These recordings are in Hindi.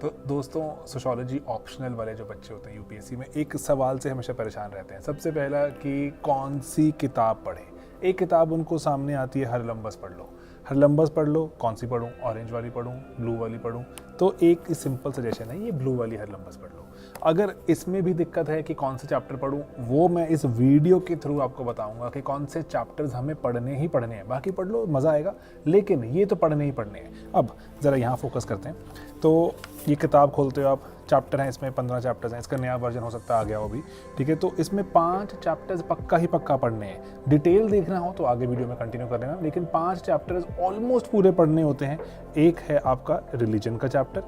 तो दोस्तों, सोशियोलॉजी ऑप्शनल वाले जो बच्चे होते हैं यूपीएससी में एक सवाल से हमेशा परेशान रहते हैं। सबसे पहला कि कौन सी किताब पढ़ें। एक किताब उनको सामने आती है, हरलम्बस पढ़ लो। हरलम्बस पढ़ लो, कौन सी पढ़ूं? ऑरेंज वाली पढ़ूं, ब्लू वाली पढ़ूं? तो एक सिंपल सजेशन है, ये ब्लू वाली हरलम्बस पढ़ लो। अगर इसमें भी दिक्कत है कि कौन से चैप्टर पढूं, वो मैं इस वीडियो के थ्रू आपको बताऊंगा कि कौन से चैप्टर्स हमें पढ़ने ही पढ़ने हैं। बाकी पढ़ लो, मज़ा आएगा, लेकिन ये तो पढ़ने ही पढ़ने हैं। अब ज़रा यहाँ फोकस करते हैं। तो ये किताब खोलते हो आप, चैप्टर हैं इसमें 15 चैप्टर्स हैं। इसका नया वर्जन हो सकता है आ गया हो भी, ठीक है। तो इसमें 5 चैप्टर्स पक्का ही पक्का पढ़ने हैं। डिटेल देखना हो तो आगे वीडियो में कंटिन्यू कर लेना, लेकिन 5 चैप्टर्स ऑलमोस्ट पूरे पढ़ने होते हैं। एक है आपका रिलीजन का चैप्टर,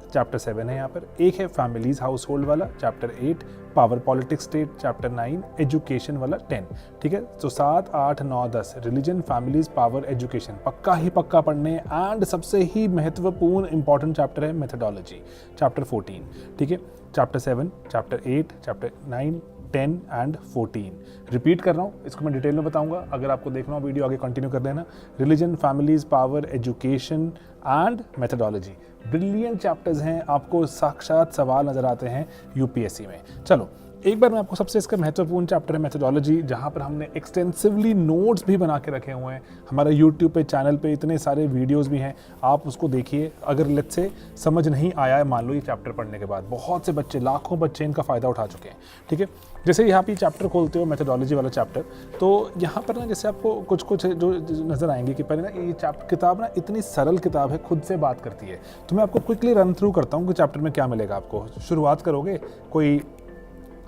चैप्टर 7 है यहाँ पर। एक है फैमिलीज हाउस होल्ड वाला, chapter 8। Power politics state, chapter 9। Education वाला 10, ठीक है। तो 7, 8, 9, 10 रिलीजन, फैमिलीज, पावर, एजुकेशन पक्का ही पक्का पढ़ने। एंड सबसे ही महत्वपूर्ण इंपॉर्टेंट चैप्टर है मेथडोलॉजी, चैप्टर 14, ठीक है। Chapter 7, chapter 8, chapter 9, 10 and 14। Repeat कर रहा हूँ, इसको मैं डिटेल में बताऊंगा। अगर आपको देखना हो वीडियो आगे कंटिन्यू कर देना। Religion, families, power, education and methodology, brilliant chapters हैं। आपको साक्षात सवाल नजर आते हैं यूपीएससी में। चलो एक बार मैं आपको सबसे इसका महत्वपूर्ण चैप्टर है मेथडोलॉजी, जहाँ पर हमने एक्सटेंसिवली नोट्स भी बना के रखे हुए हैं। हमारे यूट्यूब पे चैनल पे इतने सारे वीडियोस भी हैं, आप उसको देखिए। अगर लेट्स से समझ नहीं आया है, मान लो ये चैप्टर पढ़ने के बाद, बहुत से बच्चे, लाखों बच्चे इनका फ़ायदा उठा चुके हैं, ठीक है। जैसे यहाँ पे चैप्टर खोलते हो, मेथडोलॉजी वाला चैप्टर, तो यहाँ पर ना जैसे आपको कुछ कुछ जो नज़र आएंगे कि पहले ना ये किताब ना इतनी सरल किताब है, खुद से बात करती है। तो मैं आपको क्विकली रन थ्रू करता हूँ कि चैप्टर में क्या मिलेगा आपको। शुरुआत करोगे, कोई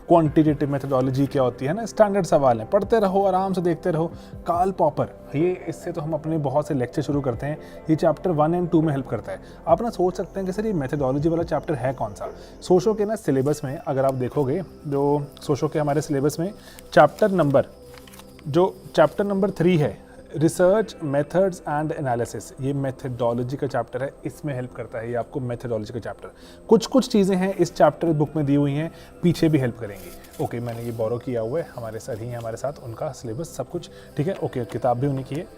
क्वांटिटेटिव मेथडोलॉजी क्या होती है ना, स्टैंडर्ड सवाल है, पढ़ते रहो, आराम से देखते रहो। कार्ल पॉपर, ये इससे तो हम अपने बहुत से लेक्चर शुरू करते हैं। ये चैप्टर 1 और 2 में हेल्प करता है। आप ना सोच सकते हैं कि सर ये मेथडोलॉजी वाला चैप्टर है कौन सा। सोशो के ना सिलेबस में अगर आप देखोगे, जो सोशो के हमारे सिलेबस में चैप्टर नंबर 3 है, रिसर्च मेथड्स एंड एनालिसिस, ये मेथडोलॉजी का चैप्टर है। इसमें हेल्प करता है ये आपको, मेथडोलॉजी का चैप्टर। कुछ चीज़ें हैं इस चैप्टर बुक में दी हुई हैं, पीछे भी हेल्प करेंगी। ओके, मैंने ये बोरो किया हुआ है, हमारे सर ही हैं हमारे साथ, उनका सिलेबस सब कुछ, ठीक है। ओके, किताब भी उन्हीं की है।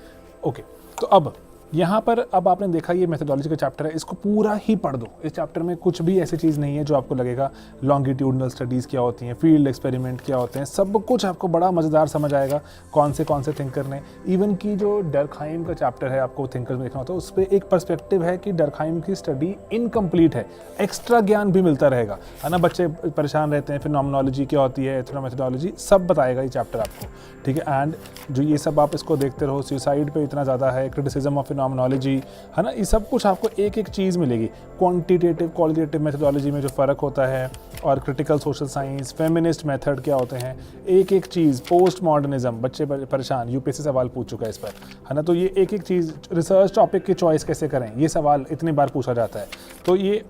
ओके, तो अब यहाँ पर अब आपने देखा ये मेथडोलॉजी का चैप्टर है, इसको पूरा ही पढ़ दो। इस चैप्टर में कुछ भी ऐसी चीज़ नहीं है जो आपको लगेगा लॉन्गिट्यूडनल स्टडीज़ क्या होती हैं, फील्ड एक्सपेरिमेंट क्या होते हैं, सब कुछ आपको बड़ा मज़ेदार समझ आएगा। कौन से थिंकर ने, इवन की जो डर्कहाइम का चैप्टर है, आपको थिंकर्स में देखना होता है, उस पर एक पर्सपेक्टिव है कि डर्कहाइम की स्टडी इनकम्प्लीट है, एक्स्ट्रा ज्ञान भी मिलता रहेगा, है ना। बच्चे परेशान रहते हैं, फिनोमेनोलॉजी क्या होती है, एथनोमेथोडोलॉजी, सब बताएगा ये चैप्टर आपको, ठीक है। एंड जो ये सब आप इसको देखते रहो, सुसाइड पे इतना ज़्यादा है, क्रिटिसिज्म ऑफ फिनोमेनोलॉजी, है ना। ये सब कुछ आपको एक एक चीज़ मिलेगी। क्वांटिटेटिव क्वालिटेटिव मेथडोलॉजी में जो फ़र्क होता है, और critical social science, feminist method क्या होते हैं, एक एक चीज़। पोस्ट मॉडर्निज्म, बच्चे परेशान, यूपीएससी सवाल पूछ चुका है इस पर, है ना। तो ये एक एक चीज़, रिसर्च टॉपिक की चॉइस कैसे करें, ये सवाल इतनी बार पूछा जाता है। तो ये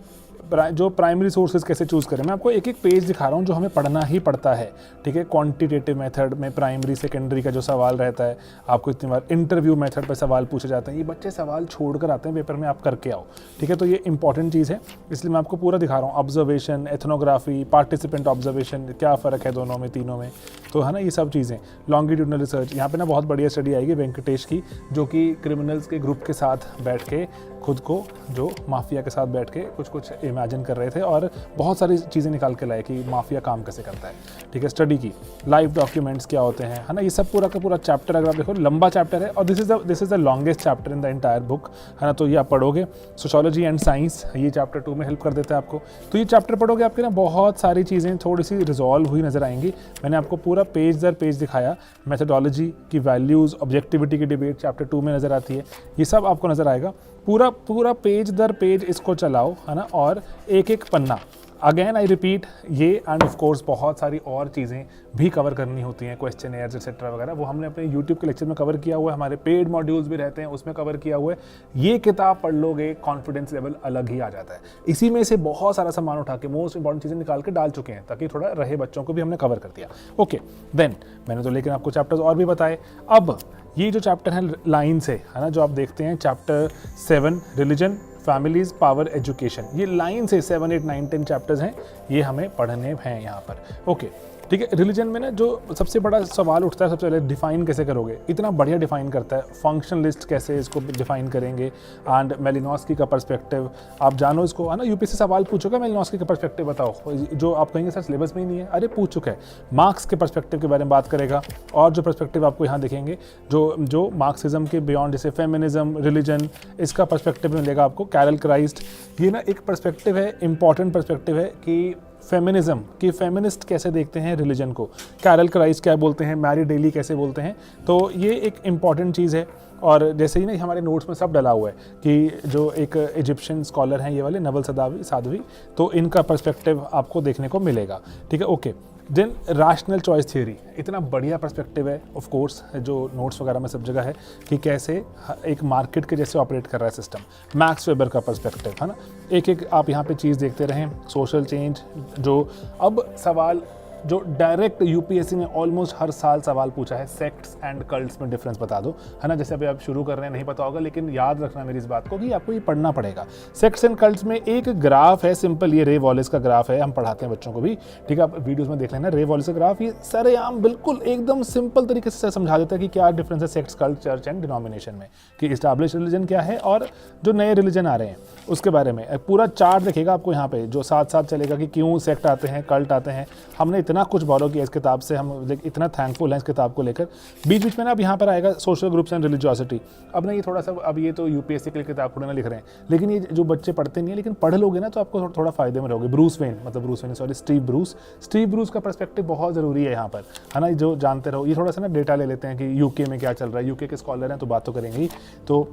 जो प्राइमरी सोर्सेज कैसे चूज़ करें, मैं आपको एक एक पेज दिखा रहा हूँ जो हमें पढ़ना ही पड़ता है, ठीक है। क्वांटिटेटिव मेथड में प्राइमरी सेकेंडरी का जो सवाल रहता है, आपको इतनी बार इंटरव्यू मेथड पर सवाल पूछे जाते हैं। ये बच्चे सवाल छोड़ कर आते हैं पेपर में, आप करके आओ, ठीक है। तो ये इंपॉर्टेंट चीज़ है, इसलिए मैं आपको पूरा दिखा रहा हूँ। ऑब्जर्वेशन, एथनोग्राफी, पार्टिसिपेंट ऑब्जर्वेशन, क्या फ़र्क है दोनों में, तीनों में, तो है ना, ये सब चीज़ें। लॉन्गिट्यूडनल रिसर्च, यहाँ पे ना बहुत बढ़िया स्टडी आएगी वेंकटेश की, जो कि क्रिमिनल्स के ग्रुप के साथ बैठ के, खुद को जो माफिया के साथ बैठ के कुछ इमेजिन कर रहे थे, और बहुत सारी चीज़ें निकाल के लाए कि माफिया काम कैसे करता है, ठीक है। स्टडी की, लाइव डॉक्यूमेंट्स क्या होते हैं, है ना। ये सब पूरा का पूरा चैप्टर अगर आप देखो, लंबा चैप्टर है, और this is the longest chapter in the entire book, है ना। तो ये आप पढ़ोगे। सोशियोलॉजी एंड साइंस, ये चैप्टर 2 में हेल्प कर देता है आपको। तो ये चैप्टर पढ़ोगे, आपके ना बहुत सारी चीज़ें थोड़ी सी रिजॉल्व हुई नजर आएंगी। मैंने आपको पूरा पेज दर पेज दिखाया। मेथडोलॉजी की वैल्यूज़, ऑब्जेक्टिविटी की डिबेट चैप्टर 2 में नज़र आती है, ये सब आपको नज़र आएगा। पूरा पेज दर पेज इसको चलाओ, है ना, और एक एक पन्ना। अगेन आई रिपीट, ये एंड ऑफ कोर्स बहुत सारी और चीज़ें भी कवर करनी होती हैं, क्वेश्चन एयर्स एक्सेट्रा वगैरह, वो हमने अपने यूट्यूब के लेक्चर में कवर किया हुआ है। हमारे पेड मॉड्यूल्स भी रहते हैं, उसमें कवर किया हुआ है। ये किताब पढ़ लोगे, कॉन्फिडेंस लेवल अलग ही आ जाता है। इसी में से बहुत सारा सामान उठा के मोस्ट इंपॉर्टेंट चीज़ें निकाल के डाल चुके हैं, ताकि थोड़ा रहे बच्चों को भी हमने कवर कर दिया। ओके, देन मैंने तो लेकिन आपको चैप्टर्स और भी बताए। अब ये जो चैप्टर है लाइन से, है ना, जो आप देखते हैं chapter 7 religion, families, power, education, ये लाइन से 7, 8, 9, 10 चैप्टर्स हैं, ये हमें पढ़ने हैं यहाँ पर। ओके, ठीक है। रिलीजन में ना जो सबसे बड़ा सवाल उठता है, सबसे पहले डिफाइन कैसे करोगे, इतना बढ़िया डिफाइन करता है, फंक्शनलिस्ट कैसे इसको डिफाइन करेंगे, एंड मेलिनोस्की का पर्सपेक्टिव आप जानो इसको, है ना। यूपीएससी सवाल पूछोगा मेलिनोस्की का पर्सपेक्टिव बताओ, जो आप कहेंगे सर सिलेबस में ही नहीं है, अरे पूछ चुका है। मार्क्स के पर्सपेक्टिव के बारे में बात करेगा, और जो पर्सपेक्टिव आपको यहाँ दिखेंगे जो मार्क्सिज्म के बियॉन्ड, जैसे फेमिनिज्म, रिलीजन, इसका पर्सपेक्टिव मिलेगा आपको। कैरल क्राइस्ट, ये ना एक पर्सपेक्टिव है, इंपॉर्टेंट पर्सपेक्टिव है कि फेमिनिज्म कि फेमिनिस्ट कैसे देखते हैं रिलीजन को, कैरल क्राइस्ट क्या बोलते हैं, मैरी डेली कैसे बोलते हैं, तो ये एक इम्पॉर्टेंट चीज़ है। और जैसे ही ना हमारे नोट्स में सब डला हुआ है कि जो एक इजिप्शियन स्कॉलर हैं ये वाले नवल साधवी, तो इनका पर्सपेक्टिव आपको देखने को मिलेगा, ठीक है। Okay, then rational choice theory, इतना बढ़िया पर्सपेक्टिव है ऑफ कोर्स, जो नोट्स वगैरह में सब जगह है कि कैसे एक मार्केट के जैसे ऑपरेट कर रहा है सिस्टम। मैक्स वेबर का पर्सपेक्टिव, है ना। एक एक आप यहाँ पे चीज़ देखते रहें, सोशल चेंज, जो अब सवाल जो डायरेक्ट यूपीएससी में ऑलमोस्ट हर साल सवाल पूछा है, सेक्ट्स एंड कल्ट्स में डिफरेंस बता दो, है ना। जैसे अभी आप शुरू कर रहे हैं, नहीं पता होगा, लेकिन याद रखना मेरी इस बात को कि आपको ये पढ़ना पड़ेगा। सेक्ट्स एंड कल्ट्स में एक ग्राफ है सिंपल, ये रे वॉलेस का ग्राफ है, हम पढ़ाते हैं बच्चों को भी, ठीक है। आप वीडियोस में देख लेना, रे वॉलेस का ग्राफ, ये सरेआम बिल्कुल एकदम सिंपल तरीके से समझा देता है कि क्या डिफरेंस है sects, cult, church and denomination में, कि इस्टेब्लिश रिलीजन क्या है और जो नए रिलीजन आ रहे हैं उसके बारे में पूरा चार्ट दिखेगा आपको यहाँ पे, जो साथ साथ चलेगा कि क्यों सेक्ट आते हैं, कल्ट आते हैं। हमने इतना कुछ बोरो किया इस किताब से, हम इतना थैंकफुल हैं इस किताब को लेकर। बीच बीच में ना अब यहाँ पर आएगा सोशल ग्रुप्स एंड रिलीजियोसिटी। अब ना ये थोड़ा सा, अब ये तो यूपीएससी के लिए किताब थोड़ी ना लिख रहे हैं, लेकिन ये जो बच्चे पढ़ते नहीं है लेकिन पढ़ लोगे ना तो आपको थोड़ा फायदे में रहोगे। स्टीव ब्रूस का पर्सपेक्टिव बहुत ज़रूरी है यहाँ पर, है ना, जो जानते रहो। ये थोड़ा सा ना डेटा ले लेते हैं कि यूके में क्या चल रहा है, यूके के स्कॉलर हैं तो बात तो करेंगे ही, तो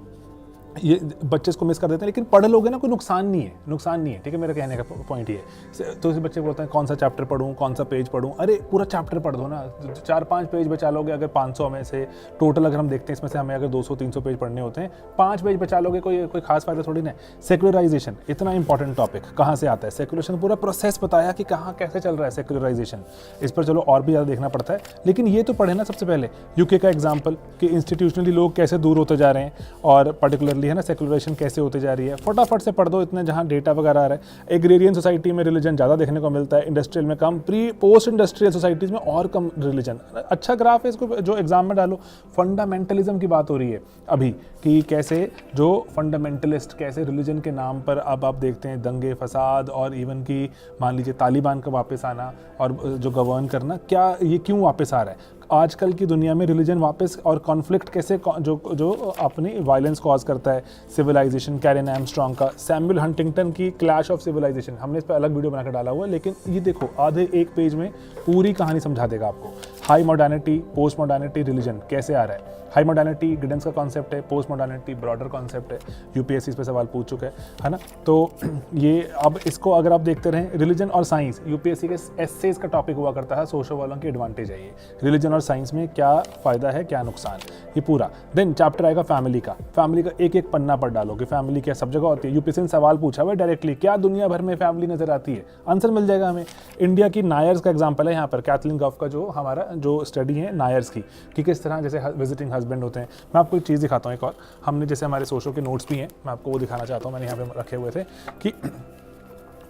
ये बच्चे इसको मिस कर देते हैं, लेकिन पढ़ लोगे ना कोई नुकसान नहीं है, ठीक है। मेरा कहने का पॉइंट ये है। तो इस बच्चे बोलते हैं कौन सा चैप्टर पढ़ूं, कौन सा पेज पढ़ूं, अरे पूरा चैप्टर पढ़ दो ना, 4-5 पेज बचा लोगे। अगर 500 में से टोटल अगर हम देखते हैं, इसमें से हमें अगर 200-300 पेज पढ़ने होते हैं, 5 पेज बचा लोगे, कोई खास फायदा थोड़ी ना है। सेक्युलराइजेशन, इतना इंपॉर्टेंट टॉपिक, कहाँ से आता है सेक्युलराइजेशन, पूरा प्रोसेस बताया कि कहाँ कैसे चल रहा है सेक्युलराइजेशन। इस पर चलो और भी ज़्यादा देखना पड़ता है, लेकिन ये तो पढ़े ना सबसे पहले यूके का एग्जाम्पल कि इंस्टीट्यूशनली लोग कैसे दूर होते जा रहे हैं, और पर्टिकुलरली है ना सेक्युलराइजेशन कैसे होती जा रही है। फटाफट से पढ़ दो, इतने जहाँ डेटा वगैरह आ रहा है। एग्रेरियन सोसाइटी में रिलीजन ज़्यादा देखने को मिलता है, इंडस्ट्रियल में कम, पोस्ट इंडस्ट्रियल सोसाइटीज़ में और कम रिलीजन। अच्छा ग्राफ है, इसको जो एग्जाम में डालो। फंडामेंटलिज्म की बात हो रही है अभी कि कैसे जो फंडामेंटलिस्ट कैसे रिलीजन के नाम पर अब आप देखते हैं दंगे फसाद, और इवन की मान लीजिए तालिबान का वापस आना और जो गवर्न करना, क्या ये क्यों वापस आ रहा है आजकल की दुनिया में रिलीजन वापस, और कॉन्फ्लिक्ट कैसे जो अपनी वायलेंस कॉज करता है। सिविलाइजेशन, कैरन आर्मस्ट्रॉन्ग का, सैमुअल हंटिंगटन की क्लैश ऑफ सिविलाइजेशन, हमने इस पर अलग वीडियो बनाकर डाला हुआ है, लेकिन ये देखो आधे एक पेज में पूरी कहानी समझा देगा आपको। High modernity, post modernity, religion कैसे आ रहा है। हाई मॉडर्निटी गिडेंस का कॉन्सेप्ट है, पोस्ट मॉडर्निटी ब्रॉडर कॉन्सेप्ट है, यूपीएससी इस पर सवाल पूछ चुका है ना। तो ये अब इसको अगर आप देखते रहें, रिलीजन और साइंस, यूपीएससी के एसेस का टॉपिक हुआ करता है, सोशल वालों की एडवांटेज है ये, रिलीजन और साइंस में क्या फ़ायदा है क्या नुकसान, ये पूरा। देन चैप्टर आएगा फैमिली का एक एक पन्ना पर डालो कि फैमिली क्या सब जगह होती है। यूपीएससी ने सवाल पूछा हुआ डायरेक्टली, क्या दुनिया भर में फैमिली नजर आती है, आंसर मिल जाएगा हमें। इंडिया की नायर्स का एग्जाम्पल है यहाँ पर, कैथलीन गफ का जो हमारा जो स्टडी है नायर्स की, कि किस तरह जैसे विजिटिंग हस्बैंड होते हैं। मैं आपको एक चीज़ दिखाता हूँ एक और, हमने जैसे हमारे सोशो के नोट्स भी हैं, मैं आपको वो दिखाना चाहता हूँ, मैंने यहाँ पे रखे हुए थे कि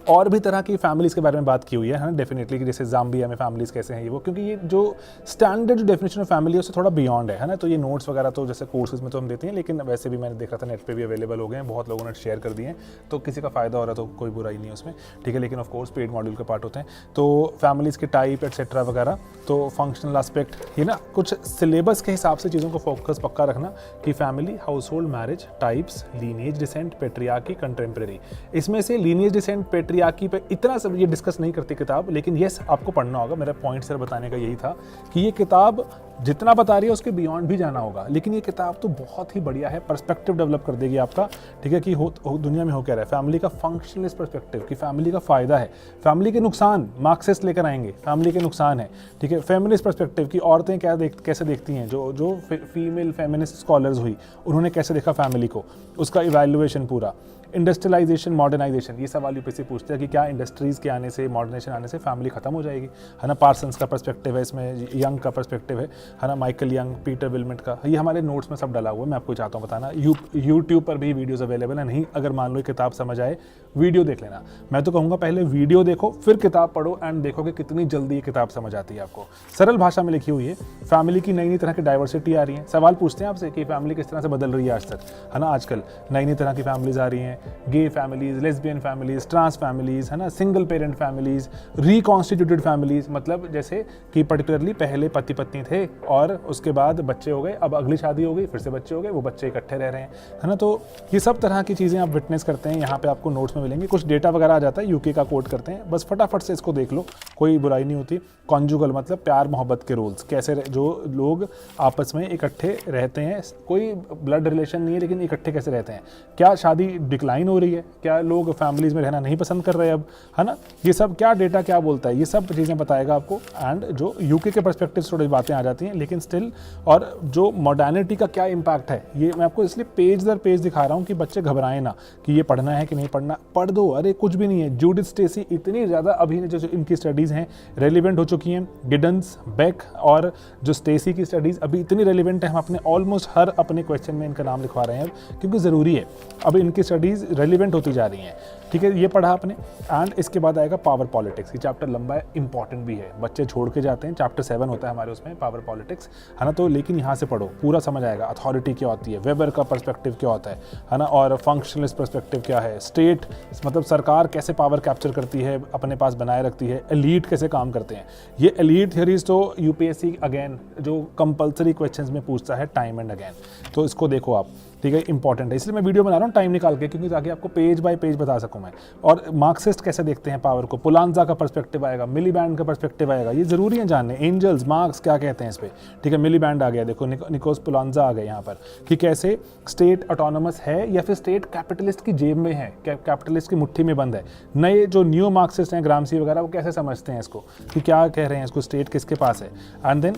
और भी तरह की फैमिलीज़ के बारे में बात की हुई है ना, डेफिनेटली कि जैसे जाम्बिया में फैमिलीज़ कैसे हैं ये वो, क्योंकि ये जो स्टैंडर्ड डेफिनेशन ऑफ फैमिली है उससे थोड़ा बियॉन्ड है ना। तो ये नोट्स वगैरह तो जैसे कोर्सेज में तो हम देते हैं, लेकिन वैसे भी मैंने देखा था नेट पे भी अवेलेबल हो गए हैं, बहुत लोगों ने शेयर कर दिए हैं, तो किसी का फ़ायदा हो रहा है तो कोई बुराई नहीं है उसमें, ठीक है। लेकिन ऑफ कोर्स पेड मॉड्यूल के पार्ट होते हैं, तो फैमिलीज़ के टाइप एटसेट्रा वगैरह, तो फंक्शनल एस्पेक्ट, ये ना कुछ सिलेबस के हिसाब से चीज़ों को फोकस पक्का रखना कि family, household, marriage types, lineage descent, patriarchy, contemporary. इसमें से लीनिएज डिसेंट, पेट्रियार्की पे इतना सब ये डिस्कस नहीं करती किताब, लेकिन यस आपको पढ़ना होगा। मेरा पॉइंट सर बताने का यही था कि ये किताब जितना बता रही है उसके बियॉन्ड भी जाना होगा, लेकिन ये किताब तो बहुत ही बढ़िया है, पर्सपेक्टिव डेवलप कर देगी आपका, ठीक है, कि दुनिया में हो क्या रहा है। फैमिली का फंक्शनलिस्ट पर्सपेक्टिव कि फैमिली का फ़ायदा है, फैमिली के नुकसान मार्क्सिस्ट लेकर आएंगे, फैमिली के नुकसान है, ठीक है। फेमिनिस्ट पर्सपेक्टिव की औरतें कैसे देखती हैं, जो फीमेल फेमिनिस्ट स्कॉलर्स हुई उन्होंने कैसे देखा फैमिली को, उसका इवैल्यूएशन पूरा। इंडस्ट्रियलाइजेशन, मॉडर्नाइजेशन, ये सवाल यूपीएससी पूछते हैं कि क्या इंडस्ट्रीज़ के आने से, मॉडर्नाइजेशन आने से फैमिली खत्म हो जाएगी, है ना। पार्सन्स का पर्सपेक्टिव है इसमें, यंग का पर्सपेक्टिव है ना, माइकल यंग, पीटर विल्मेट का, ये हमारे नोट्स में सब डला हुआ है। मैं आपको चाहता हूँ बताना, यूट्यूब पर भी वीडियोज़ अवेलेबल है। नहीं अगर मान लो किताब समझ आए, वीडियो देख लेना। मैं तो कहूँगा पहले वीडियो देखो, फिर किताब पढ़ो, एंड देखो कि कितनी जल्दी ये किताब समझ आती है आपको। सरल भाषा में लिखी हुई है। फैमिली की नई नई तरह की डाइवर्सिटी आ रही है। सवाल पूछते हैं आपसे कि फैमिली किस तरह से बदल रही है आज तक, है ना। आजकल नई नई तरह की फैमिलीज आ रही हैं, gay families, lesbian families, trans families, है ना, single parent families, reconstituted families, मतलब जैसे कि पर्टिकुलरली पहले पति पत्नी थे और उसके बाद बच्चे हो गए, अब अगली शादी हो गई, फिर से बच्चे हो गए, वो बच्चे इकट्ठे रह रहे हैं, है ना। तो ये सब तरह की चीज़ें आप विटनेस करते हैं। यहाँ पे आपको नोट्स में मिलेंगे, कुछ डेटा वगैरह आ जाता है, यूके का कोट करते हैं, बस फटाफट से इसको देख लो, कोई बुराई नहीं होती। कॉन्जुगल मतलब प्यार मोहब्बत के रूल्स, कैसे जो लोग आपस में इकट्ठे रहते हैं, कोई ब्लड रिलेशन नहीं है लेकिन इकट्ठे कैसे रहते हैं, क्या शादी डिक्लाइन हो रही है, क्या लोग फैमिलीज में रहना नहीं पसंद कर रहे अब, है ना। ये सब क्या डेटा क्या बोलता है, ये सब चीज़ें बताएगा आपको। एंड जो यूके के पर्सपेक्टिव से थोड़ी बातें आ जाती हैं, लेकिन स्टिल, और जो मॉडर्निटी का क्या इम्पैक्ट है, ये मैं आपको इसलिए पेज दर पेज दिखा रहा हूँ कि बच्चे घबराएं ना कि ये पढ़ना है कि नहीं पढ़ना, पढ़ दो, अरे कुछ भी नहीं है। जूडिथ स्टेसी इतनी ज़्यादा अभी जो इनकी स्टडीज़ हैं रेलिवेंट हो चुकी हैं, गिडन्स, बेक और जो स्टेसी की स्टडीज़ अभी इतनी रेलिवेंट है, हम अपने ऑलमोस्ट हर अपने क्वेश्चन में इनका नाम लिखवा रहे हैं अब, क्योंकि ज़रूरी है, अब इनकी स्टडीज़ रेलिवेंट होती जा रही हैं। ठीक है, ये पढ़ा आपने। एंड इसके बाद आएगा पावर पॉलिटिक्स। ये चैप्टर लंबा है, इंपॉर्टेंट भी है, बच्चे छोड़ के जाते हैं। चैप्टर 7 होता है हमारे उसमें, पावर पॉलिटिक्स, है ना। तो लेकिन यहाँ से पढ़ो, पूरा समझ आएगा। अथॉरिटी क्या होती है, वेबर का पर्सपेक्टिव क्या होता है ना, और फंक्शनलिस्ट पर्सपेक्टिव क्या है, स्टेट मतलब सरकार कैसे पावर कैप्चर करती है, अपने पास बनाए रखती है, एलीट कैसे काम करते हैं। ये एलीट थियरीज तो यूपीएससी अगेन जो कंपलसरी क्वेश्चंस में पूछता है टाइम एंड अगेन, तो इसको देखो आप, ठीक है, इंपॉर्टेंट है। इसलिए मैं वीडियो बना रहा हूँ टाइम निकाल के, क्योंकि ताकि आपको पेज बाय पेज बता सकूँ मैं। और मार्क्सिस्ट कैसे देखते हैं पावर को, पुलांजा का पर्सपेक्टिव आएगा, मिलीबैंड का पर्सपेक्टिव आएगा, ये जरूरी है जानने। एंजल्स, मार्क्स क्या कहते हैं इस पर, ठीक है। मिलीबैंड आ गया, देखो निकोस पुलांजा आ गए यहाँ पर, कि कैसे स्टेट ऑटोनोमस है या फिर स्टेट कैपिटलिस्ट की जेब में है, कैपिटलिस्ट की मुट्ठी में बंद है। नए जो न्यू मार्क्सिस्ट हैं, ग्रामसी वगैरह, वो कैसे समझते हैं इसको, कि क्या कह रहे हैं इसको, स्टेट किसके पास है। एंड देन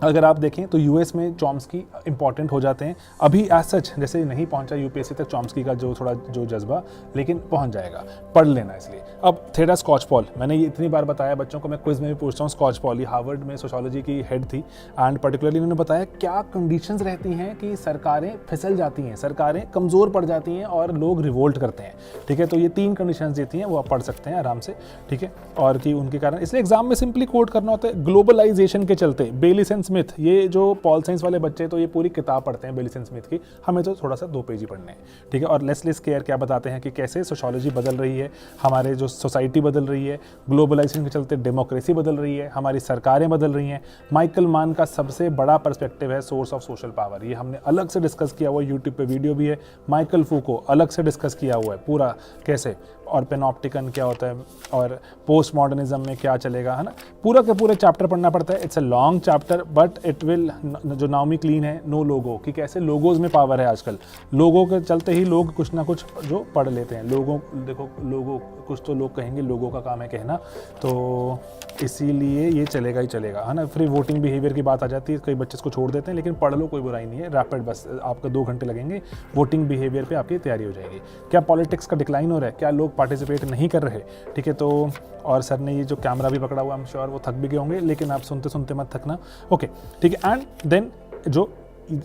अगर आप देखें तो यूएस में चॉम्स्की इंपॉर्टेंट हो जाते हैं। अभी एज सच जैसे नहीं पहुंचा यूपीएससी तक चॉम्स्की का जो थोड़ा जो जज्बा, लेकिन पहुंच जाएगा, पढ़ लेना इसलिए। अब थेडा स्कॉचपॉल, मैंने ये इतनी बार बताया बच्चों को, मैं क्विज में भी पूछता हूँ। स्कॉचपॉल ये हार्वर्ड में सोशियोलॉजी की हेड थी, एंड पर्टिकुलरली उन्होंने बताया क्या कंडीशंस रहती हैं कि सरकारें फिसल जाती हैं, सरकारें कमज़ोर पड़ जाती हैं और लोग रिवोल्ट करते हैं। ठीक है, तो ये 3 कंडीशंस देती हैं, वो आप पढ़ सकते हैं आराम से। ठीक है, और कि उनके कारण, इसलिए एग्जाम में सिंपली कोट करना होता है। ग्लोबलाइजेशन के चलते बेलिस एंड स्मिथ, ये जो पॉल साइंस वाले बच्चे तो ये पूरी किताब पढ़ते हैं बेलिस एंड स्मिथ की, हमें तो थोड़ा सा 2 पेज ही पढ़ने हैं। ठीक है, और लेस्ली स्केयर क्या बताते हैं कि कैसे सोशियोलॉजी बदल रही है, हमारे जो सोसाइटी बदल रही है, ग्लोबलाइजेशन के चलते डेमोक्रेसी बदल रही है, हमारी सरकारें बदल रही हैं। माइकल मान का सबसे बड़ा पर्सपेक्टिव है सोर्स ऑफ सोशल पावर, ये हमने अलग से डिस्कस किया हुआ है, यूट्यूब पे वीडियो भी है। माइकल फूको अलग से डिस्कस किया हुआ है पूरा कैसे, और पेनॉप्टिकन क्या होता है, और पोस्ट मॉडर्निज्म में क्या चलेगा, है ना। पूरा के पूरे चैप्टर पढ़ना पड़ता है। It's a long chapter but it will, जो नाउमी क्लीन है, नो लोगो, कि कैसे लोगोज में पावर है आजकल, लोगों के चलते ही लोग कुछ ना कुछ जो पढ़ लेते हैं। लोगों, देखो लोगों, कुछ तो लोग कहेंगे लोगों का काम है कहना, तो इसीलिए ये चलेगा ही चलेगा, है ना। फिर वोटिंग बिहेवियर की बात आ जाती है, कई बच्चे इसको छोड़ देते हैं, लेकिन पढ़ लो, कोई बुराई नहीं है। रैपिड, बस आपका 2 घंटे लगेंगे, वोटिंग बिहेवियर पे आपकी तैयारी हो जाएगी। क्या पॉलिटिक्स का डिक्लाइन हो रहा है, क्या लोग पार्टिसिपेट नहीं कर रहे। ठीक है, तो और सर ने ये जो कैमरा भी पकड़ा हुआ, आई एम श्योर वो थक भी गए होंगे, लेकिन आप सुनते सुनते मत थकना। ओके, ठीक है। एंड देन जो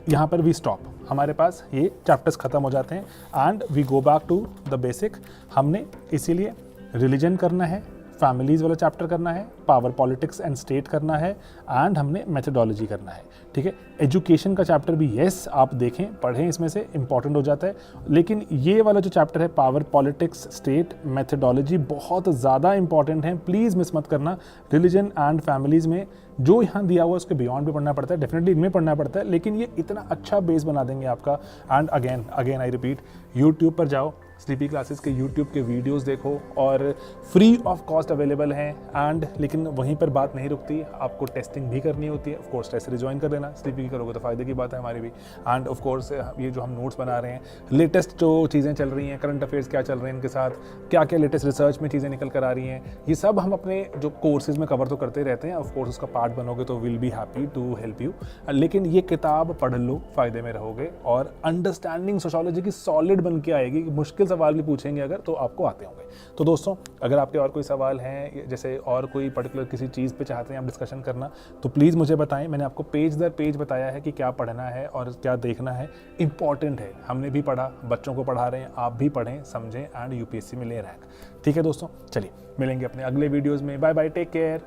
यहाँ पर वी स्टॉप, हमारे पास ये चैप्टर्स खत्म हो जाते हैं, and we go back to the basic. हमने इसीलिए रिलीजन करना है, फैमिलीज़ वाला चैप्टर करना है, पावर पॉलिटिक्स एंड स्टेट करना है, एंड हमने मेथडोलॉजी करना है। ठीक है, एजुकेशन का चैप्टर भी येस आप देखें, पढ़ें, इसमें से इंपॉर्टेंट हो जाता है। लेकिन ये वाला जो चैप्टर है, पावर पॉलिटिक्स, स्टेट, मेथडोलॉजी, बहुत ज़्यादा इंपॉर्टेंट है, प्लीज़ मिस मत करना। रिलीजन एंड फैमिलीज़ में जो यहाँ दिया हुआ है उसके बियॉन्ड भी पढ़ना पड़ता है, डेफिनेटली इनमें पढ़ना पड़ता है, लेकिन ये इतना अच्छा बेस बना देंगे आपका। And again I repeat, YouTube पर जाओ, स्लीपी क्लासेस के यूट्यूब के वीडियोस देखो और फ्री ऑफ कॉस्ट अवेलेबल हैं। एंड लेकिन वहीं पर बात नहीं रुकती, आपको टेस्टिंग भी करनी होती है। ऑफ कोर्स टेस्ट रिज्वाइन कर लेना, स्लीपी की करोगे तो फ़ायदे की बात है हमारी भी। एंड ऑफ कोर्स ये जो हम नोट्स बना रहे हैं, लेटेस्ट जो चीज़ें चल रही हैं, करंट अफेयर्स क्या चल रहे हैं इनके साथ, क्या क्या लेटेस्ट रिसर्च में चीज़ें निकल कर आ रही हैं, ये सब हम अपने जो कोर्सेज में कवर तो करते रहते हैं। ऑफ कोर्स उसका पार्ट बनोगे तो will be happy to help you. लेकिन ये किताब पढ़ लो, फ़ायदे में रहोगे और अंडरस्टैंडिंग सोशियोलॉजी की सॉलिड बन के आएगी। मुश्किल सवाल भी पूछेंगे अगर तो आपको आते होंगे। तो दोस्तों, अगर आपके और कोई सवाल हैं, जैसे और कोई पर्टिकुलर किसी चीज़ पे चाहते हैं आप डिस्कशन करना, तो प्लीज़ मुझे बताएं। मैंने आपको पेज दर पेज बताया है कि क्या पढ़ना है और क्या देखना है। इंपॉर्टेंट है, हमने भी पढ़ा, बच्चों को पढ़ा रहे हैं, आप भी पढ़ें, समझें एंड यूपीएससी में ले रैंक। ठीक है दोस्तों, चलिए मिलेंगे अपने अगले वीडियोज़ में। Bye bye, take care.